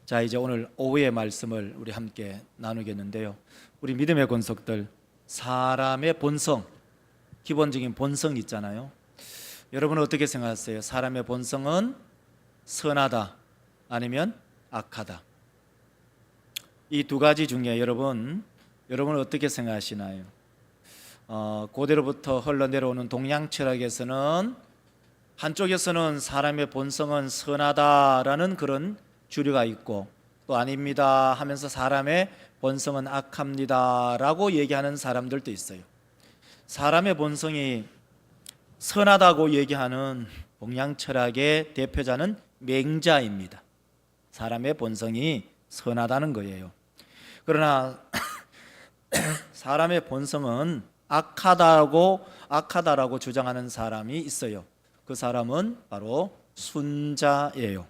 자, 이제 오늘 오후의 말씀을 우리 함께 나누겠는데요. 우리 믿음의 권속들, 사람의 본성, 기본적인 본성이 있잖아요. 여러분은 어떻게 생각하세요? 사람의 본성은 선하다 아니면 악하다? 이 두 가지 중에 여러분은 어떻게 생각하시나요? 고대로부터 흘러내려오는 동양 철학에서는 한쪽에서는 사람의 본성은 선하다라는 그런 주류가 있고, 또 아닙니다 하면서 사람의 본성은 악합니다라고 얘기하는 사람들도 있어요. 사람의 본성이 선하다고 얘기하는 동양 철학의 대표자는 맹자입니다. 사람의 본성이 선하다는 거예요. 그러나 사람의 본성은 악하다라고 주장하는 사람이 있어요. 그 사람은 바로 순자예요.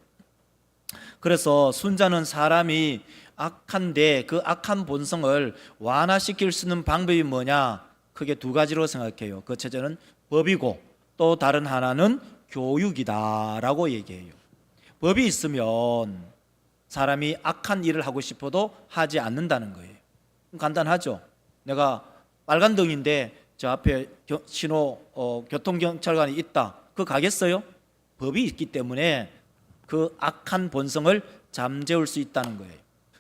그래서 순자는 사람이 악한데 그 악한 본성을 완화시킬 수 있는 방법이 뭐냐? 크게 두 가지로 생각해요. 그 첫째는 법이고, 또 다른 하나는 교육이다라고 얘기해요. 법이 있으면 사람이 악한 일을 하고 싶어도 하지 않는다는 거예요. 간단하죠. 내가 빨간 등인데 저 앞에 교통경찰관이 있다. 그거 가겠어요? 법이 있기 때문에 그 악한 본성을 잠재울 수 있다는 거예요.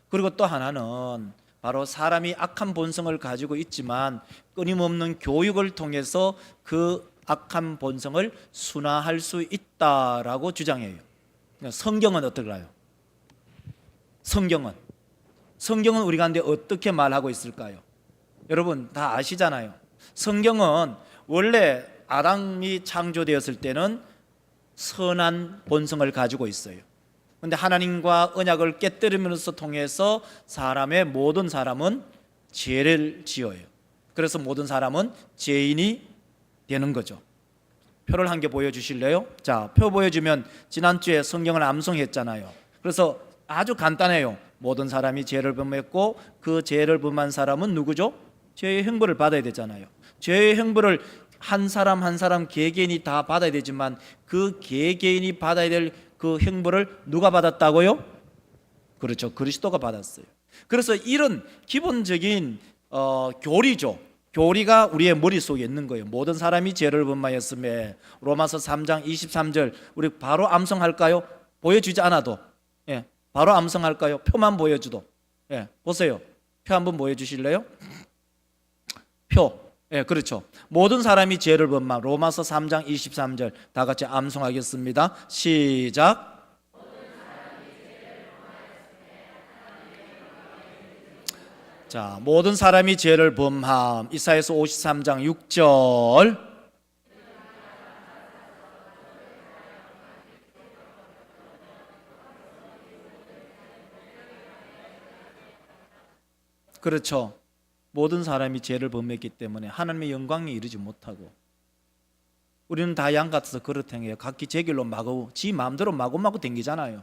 그리고 또 하나는 바로 사람이 악한 본성을 가지고 있지만 끊임없는 교육을 통해서 그 악한 본성을 순화할 수 있다라고 주장해요. 성경은 어떨까요? 성경은 우리 가운데 어떻게 말하고 있을까요? 여러분 다 아시잖아요. 성경은 원래 아담이 창조되었을 때는 선한 본성을 가지고 있어요. 그런데 하나님과 언약을 깨뜨리면서 통해서 모든 사람은 죄를 지어요. 그래서 모든 사람은 죄인이 되는 거죠. 표를 한 개 보여주실래요? 자, 표 보여주면 지난주에 성경을 암송했잖아요. 그래서 아주 간단해요. 모든 사람이 죄를 범했고 그 죄를 범한 사람은 누구죠? 죄의 형벌을 받아야 되잖아요. 죄의 형벌을 한 사람 한 사람 개개인이 다 받아야 되지만 그 개개인이 받아야 될 그 형벌을 누가 받았다고요? 그렇죠. 그리스도가 받았어요. 그래서 이런 기본적인 교리죠. 교리가 우리의 머릿속에 있는 거예요. 모든 사람이 죄를 범하였음에. 로마서 3장 23절 우리 바로 암송할까요? 보여주지 않아도 바로 암송할까요? 표만 보여줘도. 보세요. 표 한번 보여주실래요? 표. 그렇죠. 모든 사람이 죄를 범한 로마서 3장 23절 다 같이 암송하겠습니다. 시작. 자, 모든 사람이 죄를 범함. 이사야서 53장 6절. 그렇죠. 모든 사람이 죄를 범했기 때문에 하나님의 영광에 이르지 못하고, 우리는 다 양 같아서 그렇다해요. 각기 제 길로 지 마음대로 마구마구 댕기잖아요.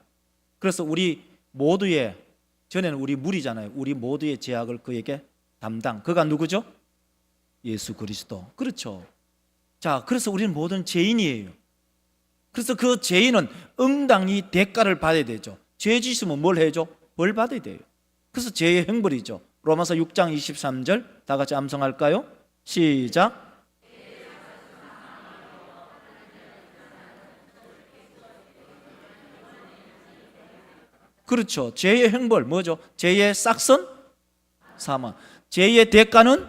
그래서 우리 모두의, 전에는 우리 무리잖아요. 우리 모두의 죄악을 그에게 담당. 그가 누구죠? 예수 그리스도. 그렇죠. 자, 그래서 우리는 모든 죄인이에요. 그래서 그 죄인은 응당히 대가를 받아야 되죠. 죄 짓으면 뭘 해야죠? 벌 받아야 돼요. 그래서 죄의 형벌이죠. 로마서 6장 23절 다 같이 암송할까요? 시작. 그렇죠. 죄의 형벌 뭐죠? 죄의 싹선? 사망. 죄의 대가는?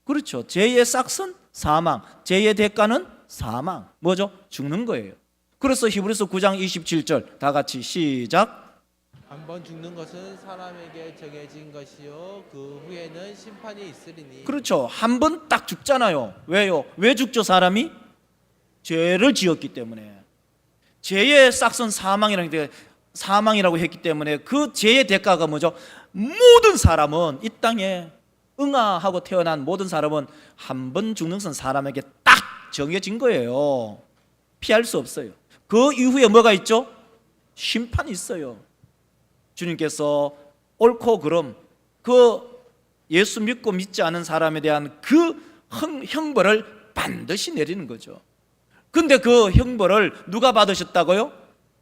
그렇죠. 죄의 싹선? 사망. 죄의 대가는? 사망. 뭐죠? 죽는 거예요. 그래서 히브리서 9장 27절 다 같이 시작. 한번 죽는 것은 사람에게 정해진 것이요 그 후에는 심판이 있으리니. 그렇죠. 한 번 딱 죽잖아요. 왜요? 왜 죽죠 사람이? 죄를 지었기 때문에. 죄의 싹선 사망이라고 했기 때문에 그 죄의 대가가 뭐죠? 모든 사람은 이 땅에 응아하고 태어난 모든 사람은 한 번 죽는 것은 사람에게 딱 정해진 거예요. 피할 수 없어요. 그 이후에 뭐가 있죠? 심판이 있어요. 주님께서 옳고 그름, 그 예수 믿고 믿지 않은 사람에 대한 그 형벌을 반드시 내리는 거죠. 근데 그 형벌을 누가 받으셨다고요?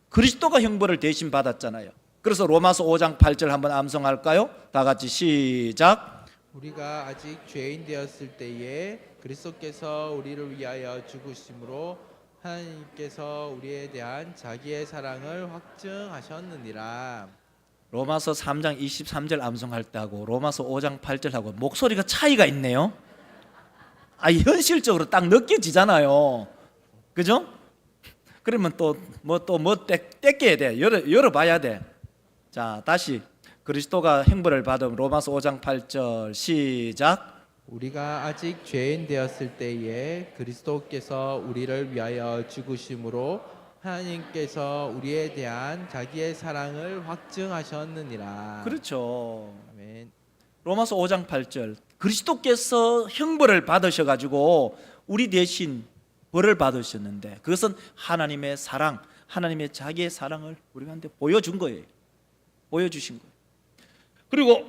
그리스도가 형벌을 대신 받았잖아요. 그래서 로마서 5장 8절 한번 암송할까요? 다 같이 시작. 우리가 아직 죄인 되었을 때에 그리스도께서 우리를 위하여 죽으심으로 하나님께서 우리에 대한 자기의 사랑을 확증하셨느니라. 로마서 3장 23절 암송할 때하고 로마서 5장 8절하고 목소리가 차이가 있네요. 현실적으로 딱 느껴지잖아요. 그죠? 그러면 떼껴야 돼. 열어봐야 돼. 자, 다시 그리스도가 형벌을 받은 로마서 5장 8절 시작. 우리가 아직 죄인 되었을 때에 그리스도께서 우리를 위하여 죽으심으로 하나님께서 우리에 대한 자기의 사랑을 확증하셨느니라. 그렇죠. 아멘. 로마서 5장 8절 그리스도께서 형벌을 받으셔가지고 우리 대신 벌을 받으셨는데 그것은 하나님의 사랑, 하나님의 자기의 사랑을 우리한테 보여준 거예요. 보여주신 거예요. 그리고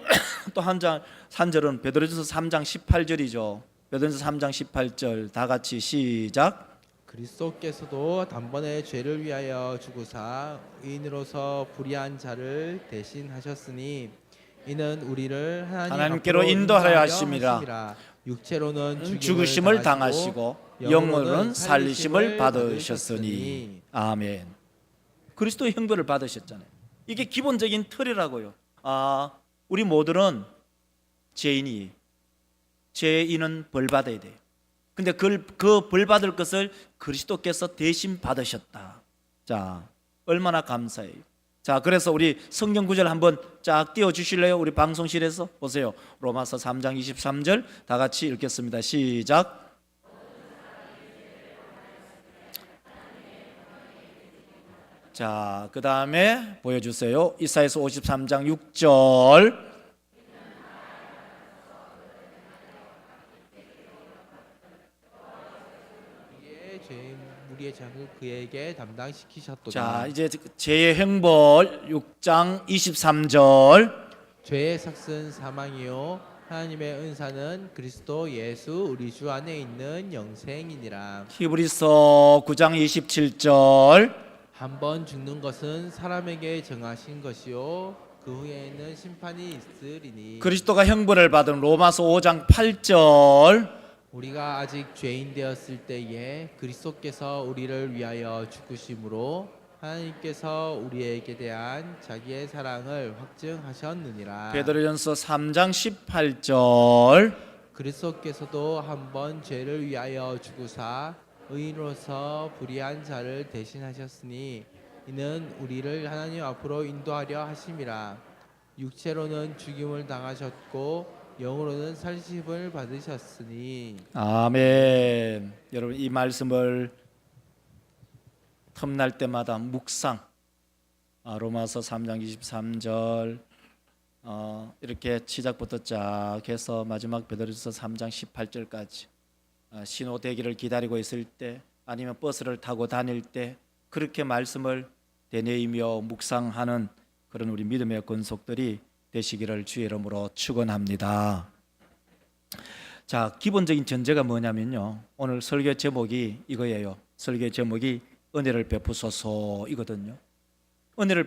또 한 절은 베드로전서 3장 18절이죠. 베드로전서 3장 18절 다 같이 시작. 그리스도께서도 단번에 죄를 위하여 죽으사 의인으로서 불의한 자를 대신하셨으니 이는 우리를 하나님께로 앞으로 인도하려 하심이라. 육체로는 죽으심을 당하시고 영으로는 살리심을 받으셨으니. 아멘. 그리스도의 형벌을 받으셨잖아요. 이게 기본적인 틀이라고요. 우리 모두는 죄인은 벌 받아야 돼요. 근데 그 벌 받을 것을 그리스도께서 대신 받으셨다. 자, 얼마나 감사해요. 자, 그래서 우리 성경 구절 한번 쫙 띄워 주실래요? 우리 방송실에서 보세요. 로마서 3장 23절 다 같이 읽겠습니다. 시작. 자, 그 다음에 보여주세요. 이사야서 53장 6절. 우리의 죄를 그에게 담당시키셨도다. 자, 이제 죄의 형벌 6장 23절. 죄의 삭은 사망이요 하나님의 은사는 그리스도 예수 우리 주 안에 있는 영생이니라. 히브리서 9장 27절. 한 번 죽는 것은 사람에게 정하신 것이요 그 후에는 심판이 있으리니. 그리스도가 형벌을 받은 로마서 5장 8절. 우리가 아직 죄인 되었을 때에 그리스도께서 우리를 위하여 죽으심으로 하나님께서 우리에게 대한 자기의 사랑을 확증하셨느니라. 베드로전서 3장 18절. 그리스도께서도 한 번 죄를 위하여 죽으사 의인으로서 불의한 자를 대신하셨으니 이는 우리를 하나님 앞으로 인도하려 하심이라. 육체로는 죽임을 당하셨고 영으로는 살심을 받으셨으니. 아멘. 여러분 이 말씀을 틈날 때마다 묵상. 로마서 3장 23절 이렇게 시작부터 쫙 해서 마지막 베드로전서 3장 18절까지 신호 대기를 기다리고 있을 때 아니면 버스를 타고 다닐 때 그렇게 말씀을 되뇌이며 묵상하는 그런 우리 믿음의 권속들이 되시기를 주의 이름으로 축원합니다. 자, 기본적인 전제가 뭐냐면요. 오늘 설교 제목이 이거예요. 설교 제목이 은혜를 베푸소서이거든요. 은혜를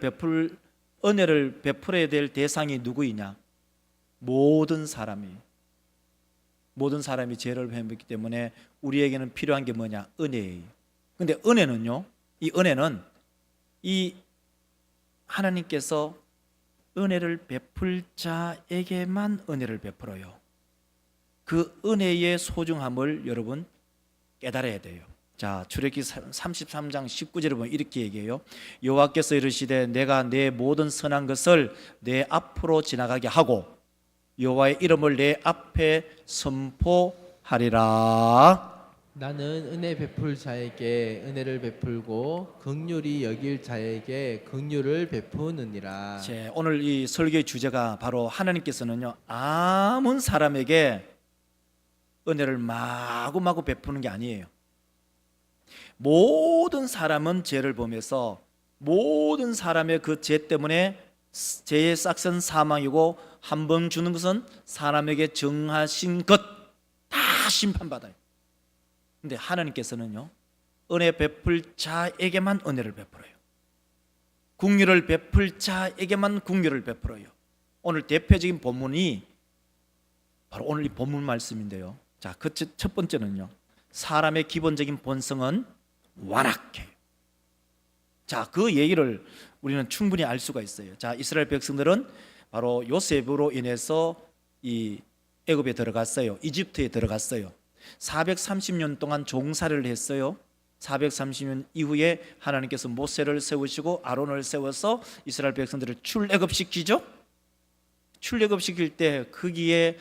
베풀어야 될 대상이 누구이냐? 모든 사람이 죄를 회복했기 때문에 우리에게는 필요한 게 뭐냐? 은혜예요. 근데 은혜는요. 이 은혜는 이 하나님께서 은혜를 베풀 자에게만 은혜를 베풀어요. 그 은혜의 소중함을 여러분 깨달아야 돼요. 자, 출애굽기 33장 19절에 보면 이렇게 얘기해요. 여호와께서 이르시되 내가 내 모든 선한 것을 내 앞으로 지나가게 하고 여호와의 이름을 내 앞에 선포하리라. 나는 은혜 베풀 자에게 은혜를 베풀고 긍휼히 여길 자에게 긍휼을 베푸느니라. 오늘 이 설교의 주제가 바로 하나님께서는요 아무 사람에게 은혜를 마구마구 베푸는 게 아니에요. 모든 사람은 죄를 범해서 모든 사람의 그 죄 때문에 죄의 싹은 사망이고 한 번 주는 것은 사람에게 정하신 것 다 심판받아요. 근데 하나님께서는요 은혜 베풀 자에게만 은혜를 베풀어요. 긍휼을 베풀 자에게만 긍휼을 베풀어요. 오늘 대표적인 본문이 바로 오늘 이 본문 말씀인데요. 자, 그 첫 번째는요, 사람의 기본적인 본성은 완악해요. 자, 그 얘기를 우리는 충분히 알 수가 있어요. 자, 이스라엘 백성들은 바로 요셉으로 인해서 이 애굽에 들어갔어요. 이집트에 들어갔어요. 430년 동안 종살이를 했어요. 430년 이후에 하나님께서 모세를 세우시고 아론을 세워서 이스라엘 백성들을 출애굽시키죠. 출애굽시킬 때 거기에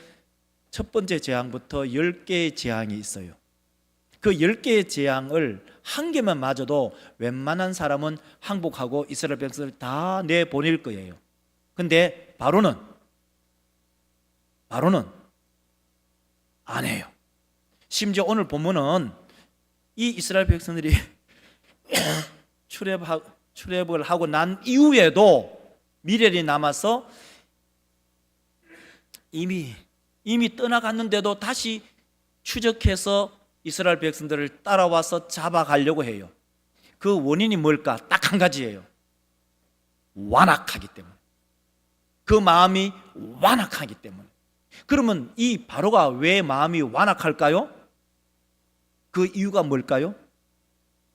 첫 번째 재앙부터 10개의 재앙이 있어요. 그 10개의 재앙을 한 개만 맞아도 웬만한 사람은 항복하고 이스라엘 백성을 다 내보낼 거예요. 근데 바로는 안 해요. 심지어 오늘 본문은 이 이스라엘 백성들이 출애굽을 하고 난 이후에도 미련이 남아서 이미 떠나갔는데도 다시 추적해서 이스라엘 백성들을 따라와서 잡아가려고 해요. 그 원인이 뭘까? 딱 한 가지예요. 완악하기 때문에. 그 마음이 완악하기 때문에. 그러면 이 바로가 왜 마음이 완악할까요? 그 이유가 뭘까요?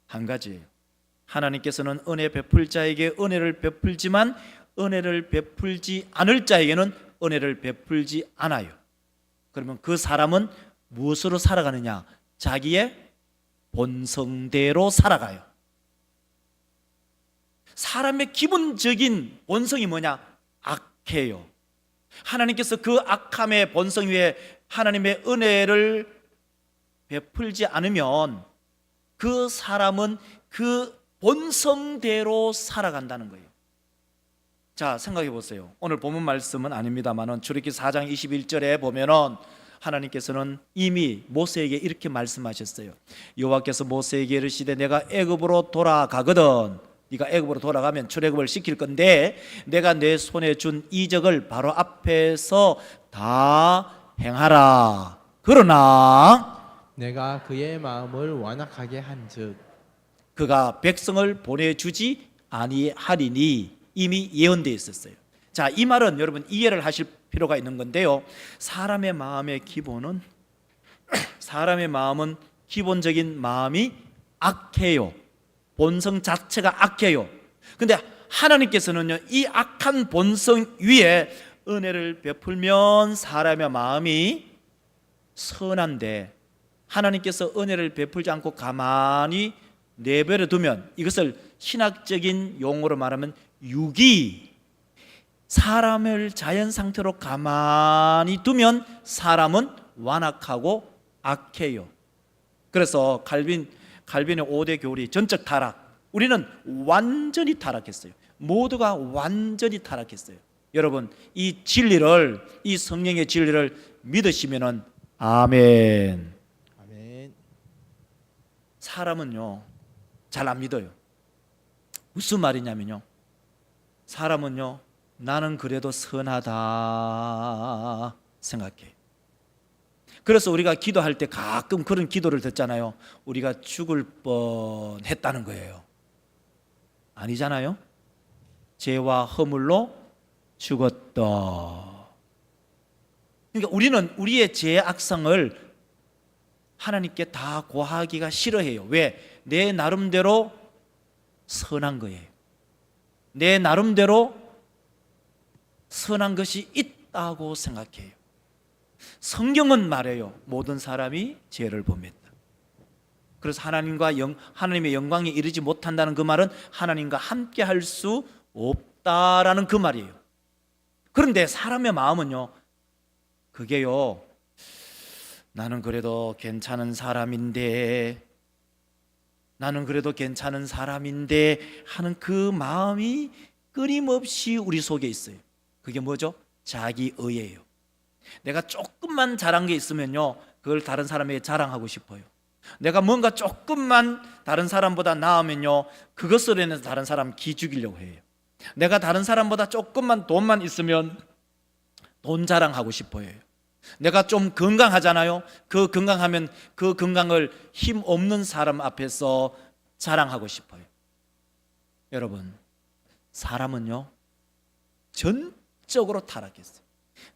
한 가지예요. 하나님께서는 은혜 베풀 자에게 은혜를 베풀지만 은혜를 베풀지 않을 자에게는 은혜를 베풀지 않아요. 그러면 그 사람은 무엇으로 살아가느냐? 자기의 본성대로 살아가요. 사람의 기본적인 본성이 뭐냐? 악해요. 하나님께서 그 악함의 본성 위에 하나님의 은혜를 베풀지 않으면 그 사람은 그 본성대로 살아간다는 거예요. 자, 생각해 보세요. 오늘 본문 말씀은 아닙니다만은 출애굽기 4장 21절에 보면은 하나님께서는 이미 모세에게 이렇게 말씀하셨어요. 여호와께서 모세에게 이르시되 내가 애굽으로 돌아가거든 네가 애굽으로 돌아가면 출애굽을 시킬 건데 내가 내 손에 준 이적을 바로 앞에서 다 행하라. 그러나 내가 그의 마음을 완악하게 한즉 그가 백성을 보내주지 아니하리니 이미 예언되어 있었어요. 자, 이 말은 여러분 이해를 하실 필요가 있는 건데요. 사람의 마음의 기본은 사람의 마음은 기본적인 마음이 악해요. 본성 자체가 악해요. 근데 하나님께서는요, 이 악한 본성 위에 은혜를 베풀면 사람의 마음이 선한데 하나님께서 은혜를 베풀지 않고 가만히 내버려 두면 이것을 신학적인 용어로 말하면 유기, 사람을 자연 상태로 가만히 두면 사람은 완악하고 악해요. 그래서 칼빈의 5대 교리 전적 타락, 우리는 완전히 타락했어요. 모두가 완전히 타락했어요. 여러분, 이 진리를, 이 성령의 진리를 믿으시면은 아멘. 아멘. 사람은요 잘 안 믿어요. 무슨 말이냐면요, 사람은요 나는 그래도 선하다 생각해. 그래서 우리가 기도할 때 가끔 그런 기도를 듣잖아요. 우리가 죽을 뻔했다는 거예요. 아니잖아요. 죄와 허물로 죽었다. 그러니까 우리는 우리의 죄의 악성을 하나님께 다 고하기가 싫어해요. 왜? 내 나름대로 선한 거예요. 내 나름대로 선한 것이 있다고 생각해요. 성경은 말해요. 모든 사람이 죄를 범했다. 그래서 하나님의 영광에 이르지 못한다는 그 말은 하나님과 함께 할 수 없다라는 그 말이에요. 그런데 사람의 마음은요, 그게요, 나는 그래도 괜찮은 사람인데 하는 그 마음이 끊임없이 우리 속에 있어요. 그게 뭐죠? 자기의예요. 내가 조금만 잘한 게 있으면요, 그걸 다른 사람에게 자랑하고 싶어요. 내가 뭔가 조금만 다른 사람보다 나으면요, 그것으로 인해서 다른 사람 기죽이려고 해요. 내가 다른 사람보다 조금만 돈만 있으면 돈 자랑하고 싶어요. 내가 좀 건강하잖아요. 그 건강하면 그 건강을 힘 없는 사람 앞에서 자랑하고 싶어요. 여러분, 사람은요 전적으로 타락했어요.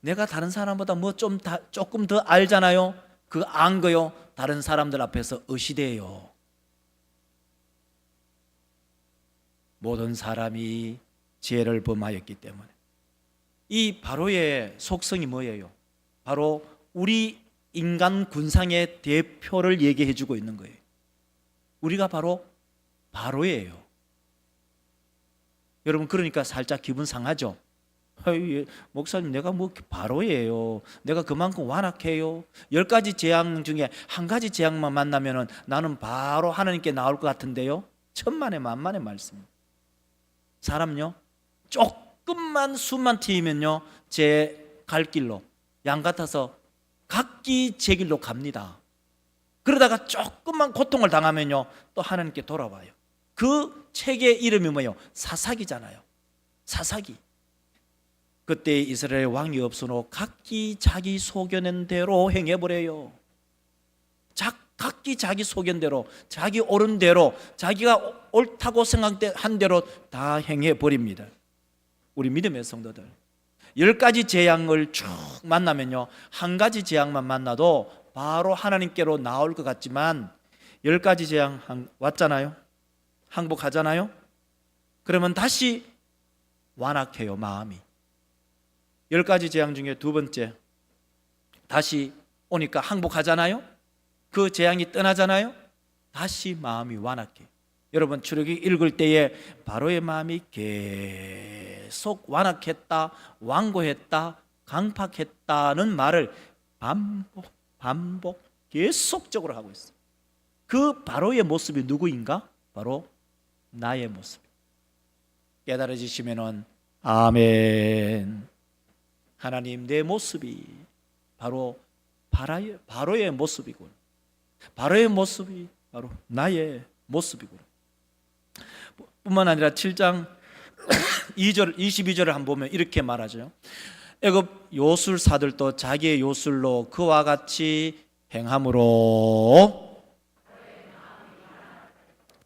내가 다른 사람보다 뭐 조금 더 알잖아요. 그 안 거요 다른 사람들 앞에서 의시돼요. 모든 사람이 죄를 범하였기 때문에. 이 바로의 속성이 뭐예요? 바로 우리 인간 군상의 대표를 얘기해 주고 있는 거예요. 우리가 바로 바로예요. 여러분, 그러니까 살짝 기분 상하죠? 목사님, 내가 뭐 바로예요. 내가 그만큼 완악해요. 10가지 재앙 중에 한 가지 재앙만 만나면은 나는 바로 하나님께 나올 것 같은데요. 천만의 만만의 말씀입니다. 사람요 조금만 숨만 트이면요 제 갈 길로 양 같아서 각기 제 길로 갑니다. 그러다가 조금만 고통을 당하면요 또 하나님께 돌아와요. 그 책의 이름이 뭐예요? 사사기잖아요. 사사기. 그때 이스라엘 왕이 없으므로 각기 자기 소견한 대로 행해버려요. 각기 자기 소견대로, 자기 옳은 대로, 자기가 옳다고 생각한 대로 다 행해버립니다. 우리 믿음의 성도들, 10가지 재앙을 쭉 만나면요 한 가지 재앙만 만나도 바로 하나님께로 나올 것 같지만 10가지 재앙 왔잖아요. 항복하잖아요. 그러면 다시 완악해요. 마음이. 10가지 재앙 중에 두 번째 다시 오니까 항복하잖아요. 그 재앙이 떠나잖아요. 다시 마음이 완악해. 여러분, 출애굽기 읽을 때에 바로의 마음이 계속 완악했다, 완고했다, 강팍했다는 말을 반복 계속적으로 하고 있어요. 그 바로의 모습이 누구인가? 바로 나의 모습. 깨달아지시면은 아멘. 하나님, 내 모습이 바로 바로의 모습이군. 바로의 모습이 바로 나의 모습이구나. 뿐만 아니라 7장 2절 22절을 한번 보면 이렇게 말하죠. 애굽 요술사들도 자기의 요술로 그와 같이 행함으로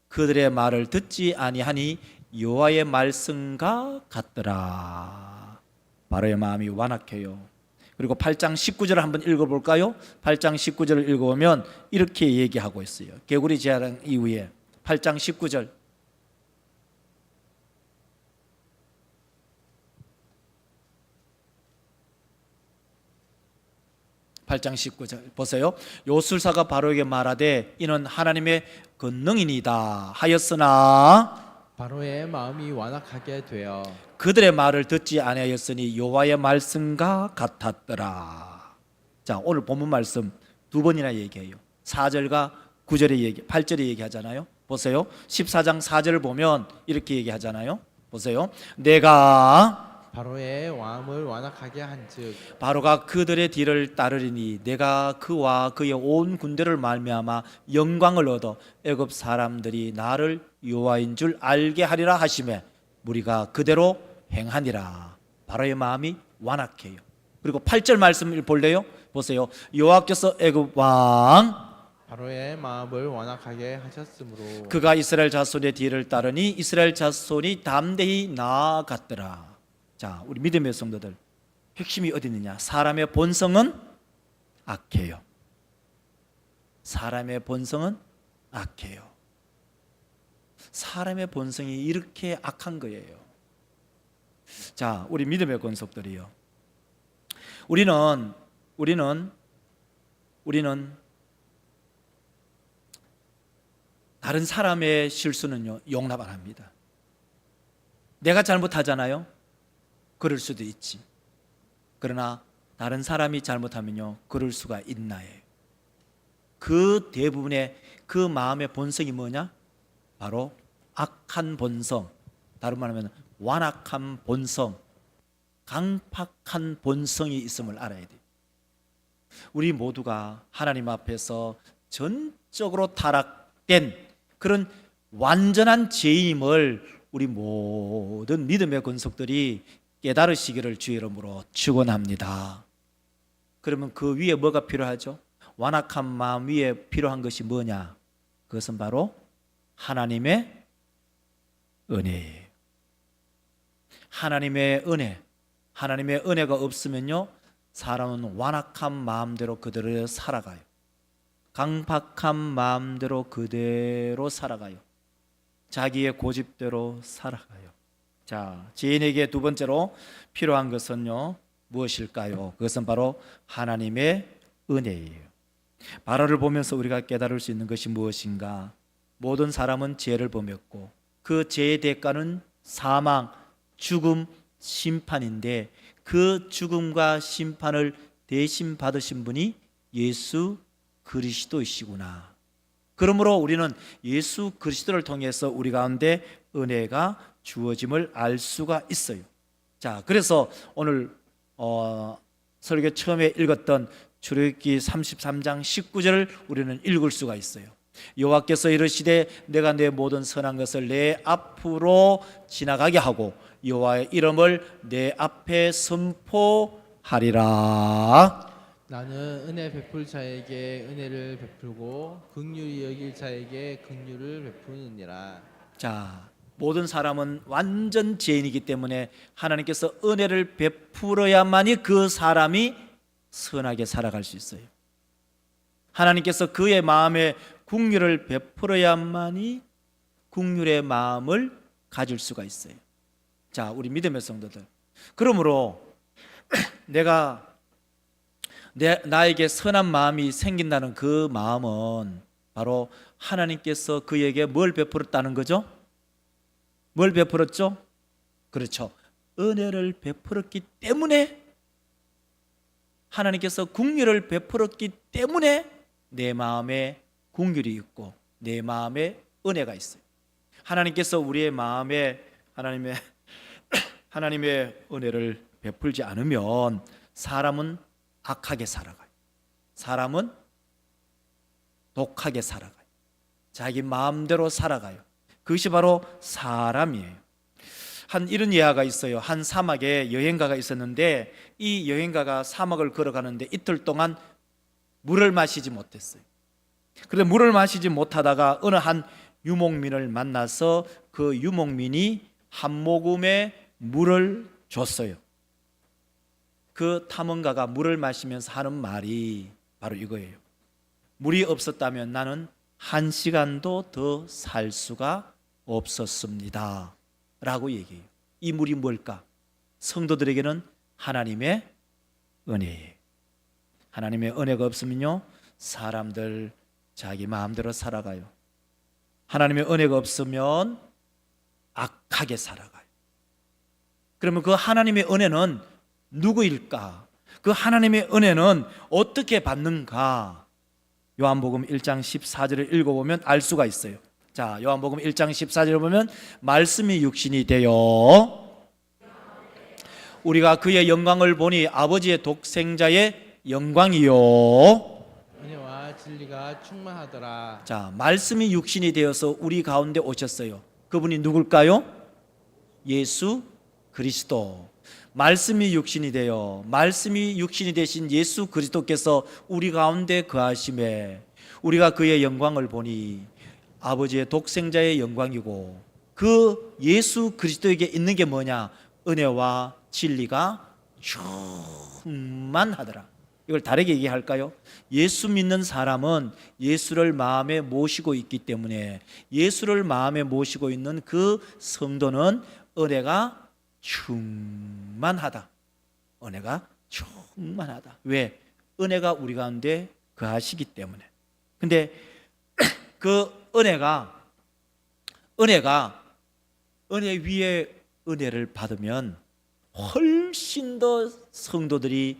그들의 말을 듣지 아니하니 여호와의 말씀과 같더라. 바로의 마음이 완악해요. 그리고 8장 19절을 한번 읽어볼까요? 8장 19절을 읽어보면 이렇게 얘기하고 있어요. 개구리 재앙 이후에 8장 19절. 보세요. 요술사가 바로에게 말하되 이는 하나님의 권능이니이다 하였으나 바로의 마음이 완악하게 되어 그들의 말을 듣지 아니하였으니 여호와의 말씀과 같았더라. 자, 오늘 본문 말씀 두 번이나 얘기해요. 4절과 9절에 8절에 얘기하잖아요. 보세요. 14장 4절을 보면 이렇게 얘기하잖아요. 보세요. 내가 바로의 마음을 완악하게 한즉 바로가 그들의 뒤를 따르리니 내가 그와 그의 온 군대를 말미암아 영광을 얻어 애굽 사람들이 나를 여호와인 줄 알게 하리라 하시매 무리가 그대로 행하니라. 바로의 마음이 완악해요. 그리고 8절 말씀을 볼래요? 보세요. 여호와께서 애굽 왕 바로의 마음을 완악하게 하셨으므로 그가 이스라엘 자손의 뒤를 따르니 이스라엘 자손이 담대히 나아갔더라. 자, 우리 믿음의 성도들, 핵심이 어디 있느냐? 사람의 본성은 악해요. 사람의 본성은 악해요. 사람의 본성이 이렇게 악한 거예요. 자, 우리 믿음의 권속들이요. 우리는 다른 사람의 실수는요 용납 안 합니다. 내가 잘못하잖아요. 그럴 수도 있지. 그러나 다른 사람이 잘못하면요 그럴 수가 있나요? 그 대부분의 그 마음의 본성이 뭐냐? 바로 악한 본성, 다른 말하면 완악한 본성, 강팍한 본성이 있음을 알아야 돼요. 우리 모두가 하나님 앞에서 전적으로 타락된 그런 완전한 죄임을 우리 모든 믿음의 권속들이 깨달으시기를 주의 이름으로 축원합니다. 그러면 그 위에 뭐가 필요하죠? 완악한 마음 위에 필요한 것이 뭐냐? 그것은 바로 하나님의 은혜예요. 하나님의 은혜가 없으면요, 사람은 완악한 마음대로 그대로 살아가요. 강박한 마음대로 그대로 살아가요. 자기의 고집대로 살아가요. 자, 지인에게 두 번째로 필요한 것은요, 무엇일까요? 그것은 바로 하나님의 은혜예요. 바로를 보면서 우리가 깨달을 수 있는 것이 무엇인가? 모든 사람은 죄를 범했고 그 죄의 대가는 사망, 죽음, 심판인데 그 죽음과 심판을 대신 받으신 분이 예수 그리스도이시구나. 그러므로 우리는 예수 그리스도를 통해서 우리 가운데 은혜가 주어짐을 알 수가 있어요. 자, 그래서 오늘 설교 처음에 읽었던 출애굽기 33장 19절을 우리는 읽을 수가 있어요. 여호와께서 이르시되 내가 내 모든 선한 것을 내 앞으로 지나가게 하고 여호와의 이름을 내 앞에 선포하리라. 나는 은혜 베풀 자에게 은혜를 베풀고 긍휼히 여길 자에게 긍휼을 베푸느니라. 자, 모든 사람은 완전 죄인이기 때문에 하나님께서 은혜를 베풀어야만이 그 사람이 선하게 살아갈 수 있어요. 하나님께서 그의 마음에 긍휼을 베풀어야만이 긍휼의 마음을 가질 수가 있어요. 자, 우리 믿음의 성도들, 그러므로 나에게 선한 마음이 생긴다는 그 마음은 바로 하나님께서 그에게 뭘 베풀었다는 거죠? 뭘 베풀었죠? 그렇죠. 은혜를 베풀었기 때문에, 하나님께서 긍휼을 베풀었기 때문에 내 마음에 긍휼이 있고 내 마음에 은혜가 있어요. 하나님께서 우리의 마음에 하나님의 은혜를 베풀지 않으면 사람은 악하게 살아가요. 사람은 독하게 살아가요. 자기 마음대로 살아가요. 그것이 바로 사람이에요. 이런 예화가 있어요. 한 사막에 여행가가 있었는데 이 여행가가 사막을 걸어가는데 이틀 동안 물을 마시지 못했어요. 그런데 물을 마시지 못하다가 어느 한 유목민을 만나서 그 유목민이 한 모금의 물을 줬어요. 그 탐험가가 물을 마시면서 하는 말이 바로 이거예요. 물이 없었다면 나는 1시간도 더 살 수가 없었습니다 라고 얘기해요. 이 물이 뭘까? 성도들에게는 하나님의 은혜예요. 하나님의 은혜가 없으면요, 사람들 자기 마음대로 살아가요. 하나님의 은혜가 없으면 악하게 살아가요. 그러면 그 하나님의 은혜는 누구일까? 그 하나님의 은혜는 어떻게 받는가? 요한복음 1장 14절을 읽어보면 알 수가 있어요. 자, 요한복음 1장 14절을 보면 말씀이 육신이 되어 우리가 그의 영광을 보니 아버지의 독생자의 영광이요. 은혜와 진리가 충만하더라. 자, 말씀이 육신이 되어서 우리 가운데 오셨어요. 그분이 누굴까요? 예수 그리스도. 말씀이 육신이 되신 예수 그리스도께서 우리 가운데 거하심에 우리가 그의 영광을 보니 아버지의 독생자의 영광이고, 그 예수 그리스도에게 있는 게 뭐냐? 은혜와 진리가 충만하더라. 이걸 다르게 얘기할까요? 예수 믿는 사람은 예수를 마음에 모시고 있기 때문에 예수를 마음에 모시고 있는 그 성도는 은혜가 충만하다. 은혜가 충만하다. 왜? 은혜가 우리 가운데 거하시기 때문에. 근데 그 은혜가 은혜 위에 은혜를 받으면 훨씬 더 성도들이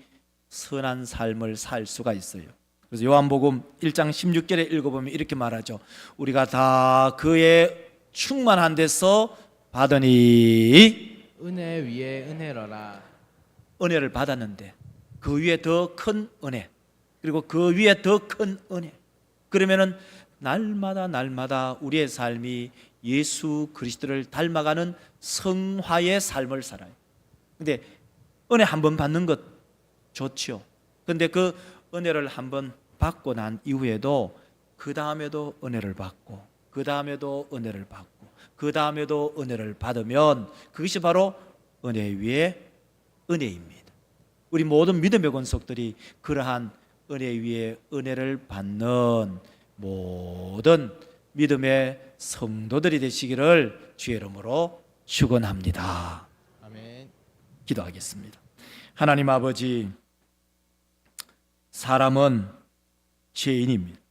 선한 삶을 살 수가 있어요. 그래서 요한복음 1장 16절에 읽어보면 이렇게 말하죠. 우리가 다 그의 충만한 데서 받으니 은혜 위에 은혜로라. 은혜를 받았는데 그 위에 더 큰 은혜, 그리고 그 위에 더 큰 은혜. 그러면은 날마다 우리의 삶이 예수 그리스도를 닮아가는 성화의 삶을 살아요. 근데 은혜 한 번 받는 것 좋죠. 근데 그 은혜를 한 번 받고 난 이후에도 그 다음에도 은혜를 받고 그 다음에도 은혜를 받고 그 다음에도 은혜를 받으면 그것이 바로 은혜 위에 은혜입니다. 우리 모든 믿음의 권속들이 그러한 은혜 위에 은혜를 받는 모든 믿음의 성도들이 되시기를 주의 이름으로 축원합니다. 아멘. 기도하겠습니다. 하나님 아버지, 사람은 죄인입니다.